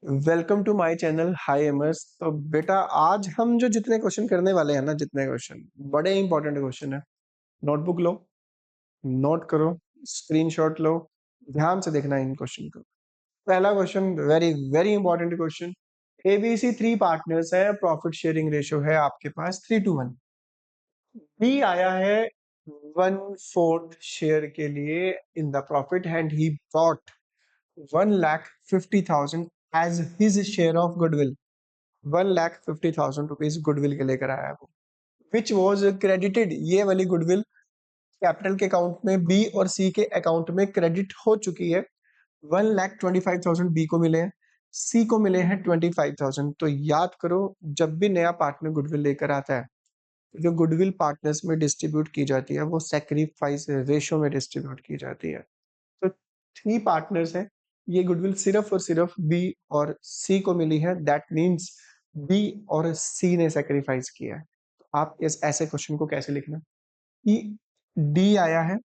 Welcome to my channel. Hi एमर्स। तो बेटा आज हम जो जितने क्वेश्चन करने वाले हैं ना, जितने क्वेश्चन बड़े इंपॉर्टेंट क्वेश्चन है। नोटबुक लो, नोट करो, स्क्रीनशॉट लो, ध्यान से देखना इन क्वेश्चन को। पहला question very very important question. ABC three partners है, प्रॉफिट शेयरिंग रेशियो है आपके पास 3:1। बी आया है 1/4 शेयर के लिए in the profit and he bought 1,50,000 as his share of goodwill. 1,50,000 rupees goodwill के लेकर आया है वो, विच वॉज क्रेडिटेड। ये वाली गुडविल कैपिटल के अकाउंट में बी और सी के अकाउंट में क्रेडिट हो चुकी है। 1,25,000 बी को मिले हैं, सी को मिले हैं 25,000। तो याद करो, जब भी नया पार्टनर गुडविल लेकर आता है, जो गुडविल पार्टनर्स में डिस्ट्रीब्यूट की जाती है वो सेक्रीफाइस रेशो में डिस्ट्रीब्यूट की जाती है। तो थ्री पार्टनर्स हैं, ये गुडविल सिर्फ और सिर्फ बी और सी को मिली है। दैट मीन्स बी और सी ने सेक्रीफाइस किया है। तो आप इस ऐसे क्वेश्चन को कैसे लिखना कि डी आया है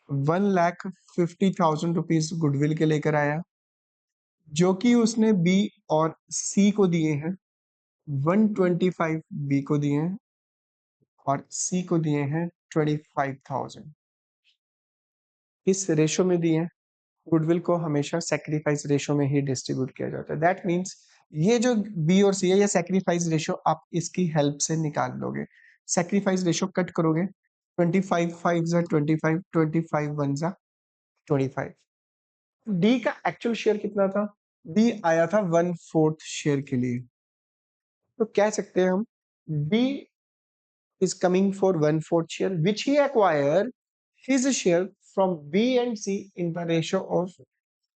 1,50,000 गुडविल के लेकर आया, जो कि उसने बी और सी को दिए हैं। 125 बी को दिए हैं और सी को दिए हैं 25,000। इस रेशो में दिए हैं। गुडविल को हमेशा सेक्रीफाइस रेशो में ही डिस्ट्रीब्यूट किया जाता है। दैट मीन्स ये जो बी और सी है, ये सेक्रीफाइस रेशो आप इसकी हेल्प से निकाल लोगे। सेक्रीफाइस रेशो कट करोगे, 25 5 जा 25, 25 1 जा 25। डी का एक्चुअल शेयर कितना था? डी आया था 1/4 शेयर के लिए। तो कह सकते हैं हम D is coming for 1/4 share which he acquired his share from B and C in the ratio of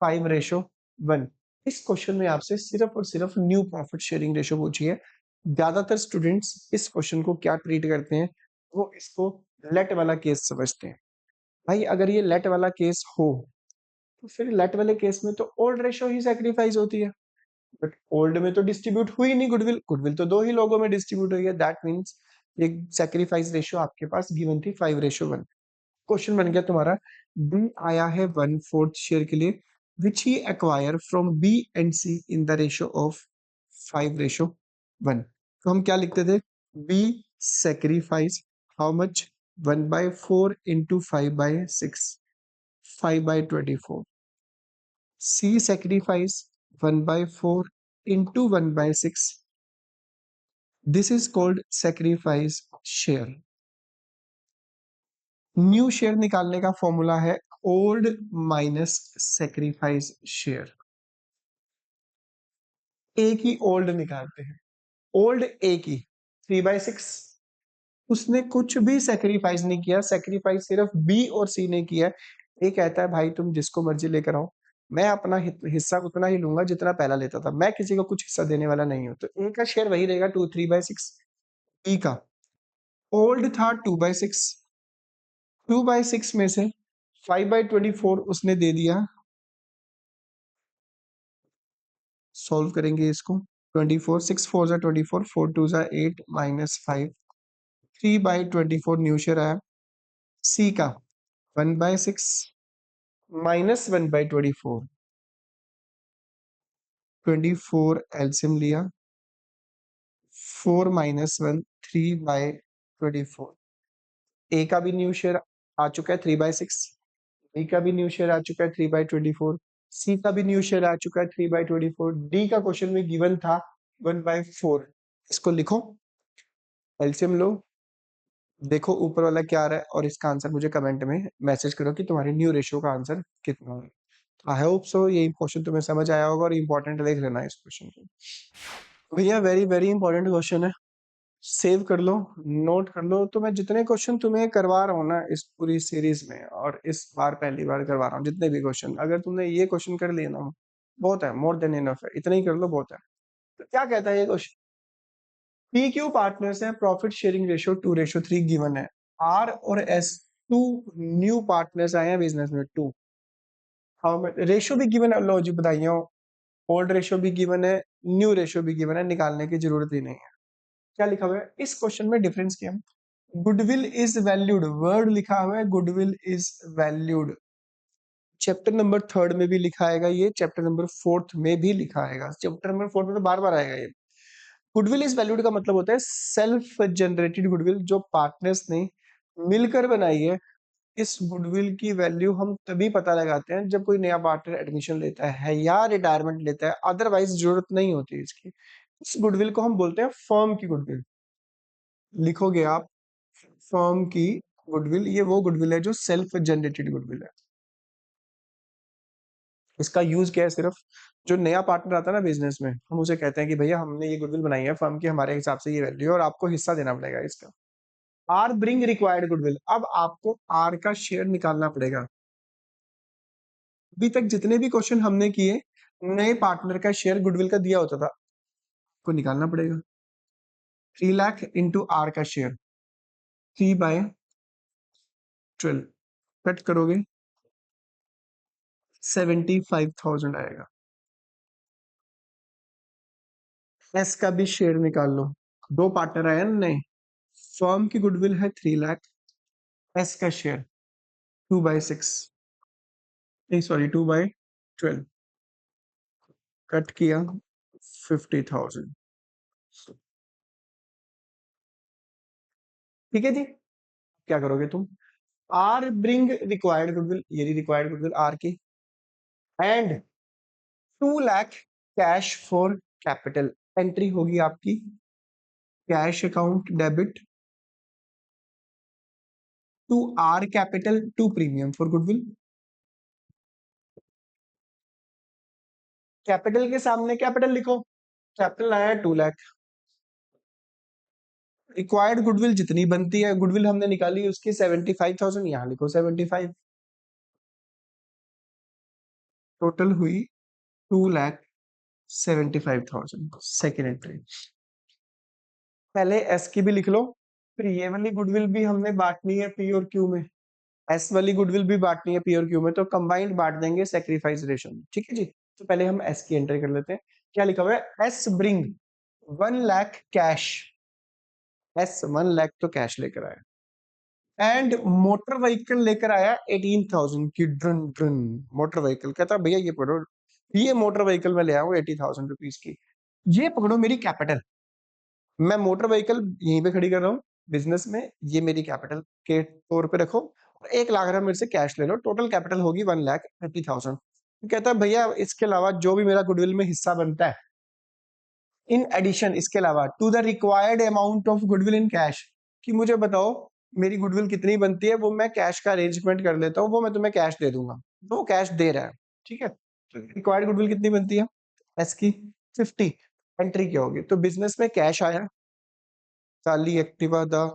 5:1। इस क्वेश्चन में आपसे सिर्फ और सिर्फ न्यू प्रॉफिट शेयरिंग रेशियो पूछी है। ज्यादातर स्टूडेंट्स इस क्वेश्चन को क्या ट्रीट करते हैं, वो इसको लेट वाला केस समझते हैं। भाई अगर ये लेट वाला केस हो तो फिर लेट वाले केस में तो ओल्ड रेशियो ही सेक्रीफाइस होती है, बट ओल्ड में तो डिस्ट्रीब्यूट हुई नहीं गुडविल। गुडविल तो दो ही लोगों में डिस्ट्रीब्यूट हुई है। दैट मीन्स ये सेक्रीफाइस रेशियो आपके पास गिवन थी 5:1। क्वेश्चन बन गया तुम्हारा, बी आया है 1/4 शेयर के लिए which he acquire from B and C in the ratio of 5:1। तो हम क्या लिखते थे? B sacrifice how much? 1/4 into 5/6, 5/24। C sacrifice 1/4 into 1/6. This is called sacrifice share. New share निकालने का फॉर्मूला है old minus sacrifice share. A की old निकालते हैं, ओल्ड ए की 3/6। उसने कुछ भी सेक्रीफाइस नहीं किया, सेक्रीफाइस सिर्फ बी और सी ने किया। ए कहता है भाई तुम जिसको मर्जी लेकर आओ, मैं अपना हिस्सा उतना ही लूंगा जितना पहला लेता था, मैं किसी को कुछ हिस्सा देने वाला नहीं हूं। तो ए का शेयर वही रहेगा 3/6। बी का ओल्ड था 2/6, 2/6 में से 5/24 उसने दे दिया। सॉल्व करेंगे इसको, 24 6 4 जा 24, 4 2 जा 8 -5, 3/24 न्यू शेयर आया। सी का 1/6 -1/24, 24 एलसीएम लिया, 4 -1 3/24। ए का भी न्यू शेयर आ चुका है 3/6, बी का भी न्यू शेयर आ चुका है 3/24, सी का भी न्यू शेयर आ चुका है 3/24। डी का क्वेश्चन में गिवन था 1/4। इसको लिखो, एलसीएम लो, देखो ऊपर वाला क्या आ रहा है और इसका आंसर मुझे कमेंट में मैसेज करो कि तुम्हारी न्यू रेशियो का आंसर कितना है। आई होप सो ये क्वेश्चन तुम्हें समझ आया होगा और इंपॉर्टेंट देख लेना इस क्वेश्चन को। भैया वेरी वेरी इंपॉर्टेंट क्वेश्चन है, सेव कर लो, नोट कर लो। तो मैं जितने क्वेश्चन तुम्हें करवा रहा हूँ ना इस पूरी सीरीज में, और इस बार पहली बार करवा रहा हूँ, जितने भी क्वेश्चन अगर तुमने ये क्वेश्चन कर लिए ना, बहुत है, मोर देन इनफ है, इतना ही कर लो बहुत है। तो क्या कहता है ये क्वेश्चन? पी क्यू पार्टनर्स है, प्रॉफिट शेयरिंग रेशियो 2:3 गिवन है। आर और एस टू न्यू पार्टनर्स आए हैं बिजनेस में, टू। हाउ रेशियो भी गिवन है, लो जी बताइए। ओल्ड रेशियो भी गिवन है, न्यू रेशियो भी गिवन है, निकालने की जरूरत ही नहीं है। क्या लिखा हुआ है इस क्वेश्चन में? डिफरेंस क्या है? गुडविल इज वैल्यूड, वर्ड लिखा हुआ है goodwill is valued. Chapter number 3 में भी लिखा आएगा ये, चैप्टर नंबर 4 में भी लिखा आएगा। चैप्टर नंबर 4 में तो बार बार आएगा ये। गुडविल इज वैल्यूड का मतलब होता है सेल्फ जनरेटेड गुडविल, जो पार्टनर्स ने मिलकर बनाई है। इस गुडविल की वैल्यू हम तभी पता लगाते हैं जब कोई नया पार्टनर एडमिशन लेता है या रिटायरमेंट लेता है, अदरवाइज जरूरत नहीं होती इसकी। इस गुडविल को हम बोलते हैं फर्म की गुडविल। लिखोगे आप फर्म की गुडविल, ये वो गुडविल है जो सेल्फ जनरेटेड गुडविल है। इसका यूज क्या है? सिर्फ जो नया पार्टनर आता है ना बिजनेस में, हम उसे कहते हैं कि भैया हमने ये गुडविल बनाई है फर्म की, हमारे हिसाब से ये वैल्यू है और आपको हिस्सा देना पड़ेगा इसका। आर ब्रिंग रिक्वायर्ड गुडविल, अब आपको आर का शेयर निकालना पड़ेगा। अभी तक जितने भी क्वेश्चन हमने किए, नए पार्टनर का शेयर गुडविल का दिया होता था, को निकालना पड़ेगा। 3 लाख इंटू आर का शेयर, 3/12 कट करोगे 75,000 आएगा। एस का भी शेयर निकाल लो, दो पार्टनर आए ना नए, फर्म की गुडविल है 3 लाख, एस का शेयर 2/6, सॉरी 2/12 कट किया 50,000। ठीक है जी, क्या करोगे तुम? आर ब्रिंग रिक्वायर्ड गुडविल, ये रिक्वायर्ड गुडविल आर की, and 2 lakh cash for capital, entry होगी आपकी cash account debit to R capital to premium for goodwill. Capital के सामने कैपिटल लिखो, कैपिटल आया 2 लाख। रिक्वायर्ड गुडविल जितनी बनती है, गुडविल हमने निकाली उसकी 75,000, यहां लिखो 75, टोटल हुई 2,75,000। Second entry. पहले एस की भी लिख लो, फिर ये वाली गुडविल भी हमने बांटनी है पी और क्यू में, एस वाली गुडविल भी बांटनी है पी और क्यू में, तो कंबाइंड बांट देंगे सेक्रीफाइस रेशो में। ठीक है जी, तो पहले हम एस की एंट्री कर लेते हैं। क्या लिखा हुआ है? S bring 1 lakh cash, S 1 lakh तो कैश लेकर आया, एंड मोटर व्हीकल लेकर आया 18,000 की। ड्रन ड्रन मोटर व्हीकल, कहता भैया ये पकड़ो, ये मोटर व्हीकल में ले आया हूँ 80,000 रुपीज की, ये पकड़ो मेरी कैपिटल, मैं मोटर व्हीकल यहीं पे खड़ी कर रहा हूँ बिजनेस में, ये मेरी कैपिटल के तौर पे रखो, 1 लाख रुपए मेरे से कैश ले लो, टोटल कैपिटल होगी 1,50,000। कहता है भैया इसके अलावा जो भी मेरा गुडविल में हिस्सा बनता है, इन एडिशन, इसके अलावा to the required amount of goodwill in cash, कि मुझे बताओ मेरी गुडविल कितनी बनती है, वो मैं कैश का अरेंजमेंट कर लेता हूँ, वो मैं तुम्हें कैश दे दूंगा, वो कैश दे रहा है। ठीक है, तो रिक्वायर्ड गुडविल कितनी बनती है एस की? 50। एंट्री क्या होगी? तो बिजनेस में कैश आया, काली एक्टिवा दा, है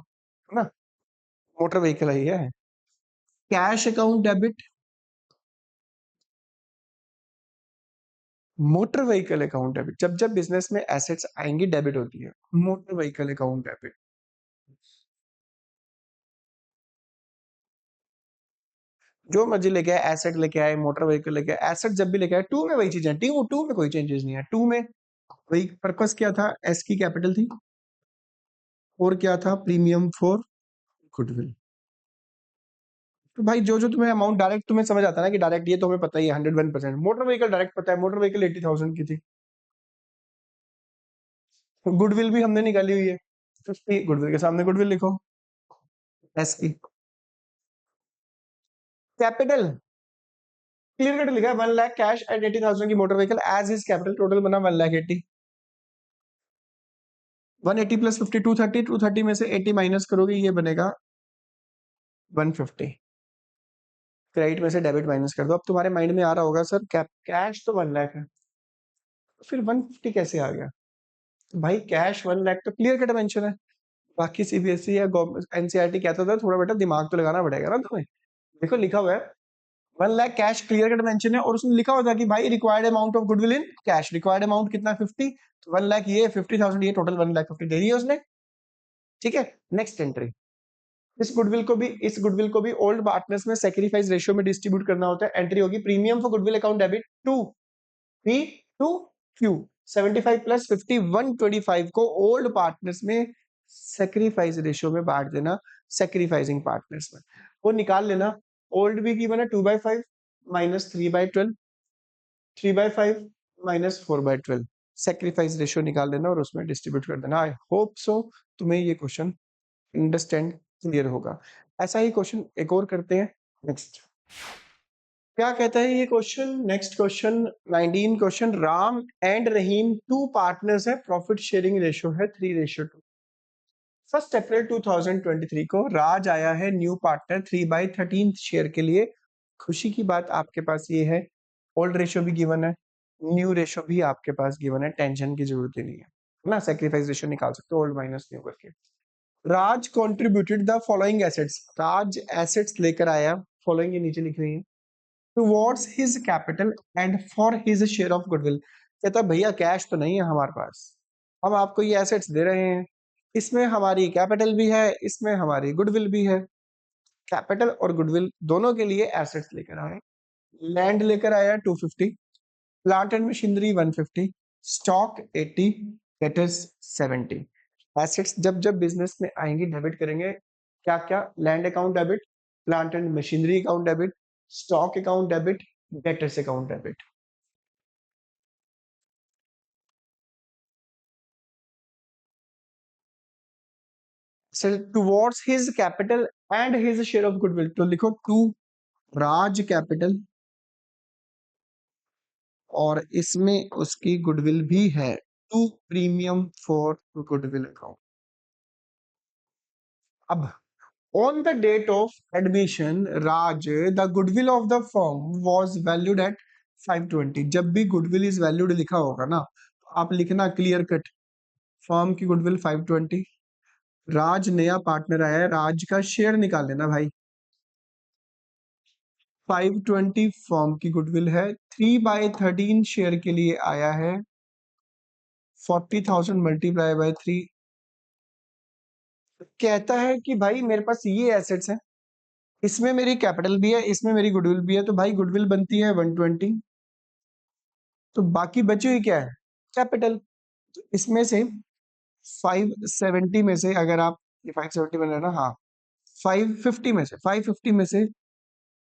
ना, मोटर व्हीकल आई है, cash account debit, motor vehicle account debit, जब जब बिजनेस में एसेट्स आएंगी डेबिट होती है, मोटर व्हीकल अकाउंट डेबिट। जो मर्जी लेके आए, एसेट लेके आए, मोटर व्हीकल लेके आए, एसेट जब भी लेके आए, टू में वही चीज है, टू में कोई चेंजेस नहीं है, टू में वही पर्पस क्या था, एस की कैपिटल थी, और क्या था, प्रीमियम फॉर गुडविल। तो भाई जो जो तुम्हें अमाउंट डायरेक्ट तुम्हें समझ आता है ना कि डायरेक्ट, ये तो हमें पता ही है 101%। मोटर व्हीकल डायरेक्ट पता है, मोटर व्हीकल 80,000 की थी, गुडविल भी हमने निकाली हुई है 50, गुडविल के सामने गुडविल लिखो एस की। कैपिटल क्लियर कट लिखा है 1 लाख कैश एंड 80,000 की motor vehicle as is capital, total बना 1,80,000। 180 प्लस 50 230, 230 में से 80 माइनस करोगे ये बनेगा 150। क्रेडिट में से डेबिट माइनस कर दो। अब तुम्हारे माइंड में आ रहा होगा सर कैश तो 1 लाख है, फिर 150 कैसे आ गया? तो भाई कैश 1 लाख तो क्लियर कट मेंशन है, बाकी सीबीएसई या एनसीईआरटी कहता था थोड़ा बेटा दिमाग तो लगाना पड़ेगा ना तुम्हें। देखो लिखा हुआ है 1 lakh cash, clear cut mention है, और उसमें लिखा होता है कि भाई required amount of goodwill in cash, required amount कितना 50, तो 1 लाख ये 50,000 ये, टोटल 1,50,000 दे दी है उसने। ठीक है, नेक्स्ट एंट्री। इस गुडविल को भी ओल्ड पार्टनर्स में सेक्रीफाइस रेशियो में डिस्ट्रीब्यूट करना होता है। एंट्री होगी premium for goodwill account debit to P to Q, 75 प्लस 50 125 को ओल्ड पार्टनर्स में सेक्रीफाइस रेशियो में बांट देना, सेक्रीफाइसिंग पार्टनर्स में वो निकाल लेना। ओल्ड भी की बना 2/5, माइनस 3/12, 3/5 माइनस 4/12, सेक्रीफाइस रेशियो निकाल देना और उसमें डिस्ट्रीब्यूट कर देना। आई होप सो तुम्हें ये क्वेश्चन अंडरस्टैंड क्लियर होगा। ऐसा ही क्वेश्चन एक और करते हैं। नेक्स्ट क्या कहता है ये question? Next question 19 question, Ram and Rahim two partners है, प्रॉफिट शेयरिंग रेशियो है 3:2। 1 अप्रैल 2023 को राज आया है न्यू पार्टनर 3/13 शेयर के लिए। खुशी की बात आपके पास ये है, ओल्ड रेशियो भी गिवन है, न्यू रेशियो भी आपके पास गिवन है, टेंशन की जरूरत ही नहीं है ना, सेक्रीफाइस रेशियो निकाल सकते हो ओल्ड माइनस न्यू करके। Raj contributed the following assets, Raj assets लेकर आया, फॉलोइंग ये नीचे लिख रही है, towards his capital and for his share of goodwill. कहता भैया कैश तो नहीं है हमारे पास, हम आपको ये एसेट्स दे रहे हैं, इसमें हमारी कैपिटल भी है, इसमें हमारी गुडविल भी है। कैपिटल और गुडविल दोनों के लिए एसेट्स लेकर आए। लैंड लेकर आया 250, plant and machinery 150, stock 80, debtors 70। Assets जब जब बिजनेस में आएंगी डेबिट करेंगे, क्या क्या? Land account debit, plant and machinery account debit, stock account debit, debtors account debit. Towards his capital and his share of goodwill, तो लिखो टू राज कैपिटल और इसमें उसकी गुडविल भी है, to premium for goodwill account. अब on the date of admission, Raj, the goodwill of the firm was valued at 520। जब भी goodwill is valued लिखा होगा ना, तो आप लिखना क्लियर कट, फर्म की गुडविल 520, राज नया पार्टनर आया है, राज का शेयर निकाल लेना भाई। 520 फर्म की गुडविल है, 3/13 शेयर के लिए आया है, 40,000 मल्टीप्लाई बाय 3। कहता है कि भाई मेरे पास ये एसेट्स हैं, इसमें मेरी कैपिटल भी है, इसमें मेरी गुडविल भी है, तो भाई गुडविल बनती है 120, तो बाकी बची हुई क्या है? कैपिटल। तो इसमें से 570 में से अगर आप, ये 570 बन रहा है ना, हाँ, 550 में से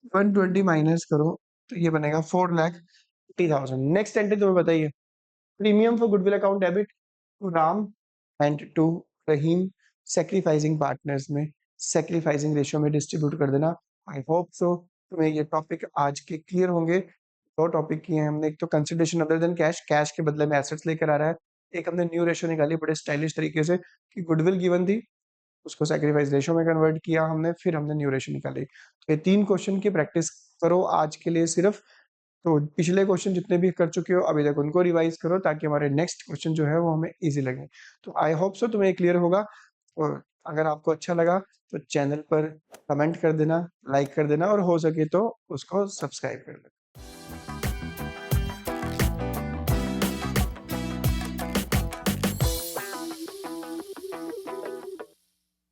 120 माइनस करो तो ये बनेगा 4,80,000। नेक्स्ट एंट्री तुम्हें बताइए, premium for goodwill account debit to Ram and to Rahim, sacrificing partners में, सेक्रीफाइसिंग रेशियो में डिस्ट्रीब्यूट कर देना। आई होप सो तुम्हें ये टॉपिक आज के क्लियर होंगे। दो टॉपिक किए हैं हमने, एक तो consideration other than cash, cash के बदले में एसेट्स लेकर आ रहा है, एक हमने न्यू रेशियो निकाली बड़े स्टाइलिश तरीके से कि गुडविल गिवन थी, उसको सैक्रिफाइस रेशियो में कन्वर्ट किया हमने, फिर हमने न्यू रेशियो निकाली। तो ये 3 क्वेश्चन की प्रैक्टिस करो आज के लिए सिर्फ। तो पिछले क्वेश्चन जितने भी कर चुके हो अभी तक उनको रिवाइज करो ताकि हमारे नेक्स्ट क्वेश्चन जो है वो हमें इजी लगे। तो आई होप सो तुम्हें क्लियर होगा, और अगर आपको अच्छा लगा तो चैनल पर कमेंट कर देना, लाइक कर देना और हो सके तो उसको सब्सक्राइब कर देना।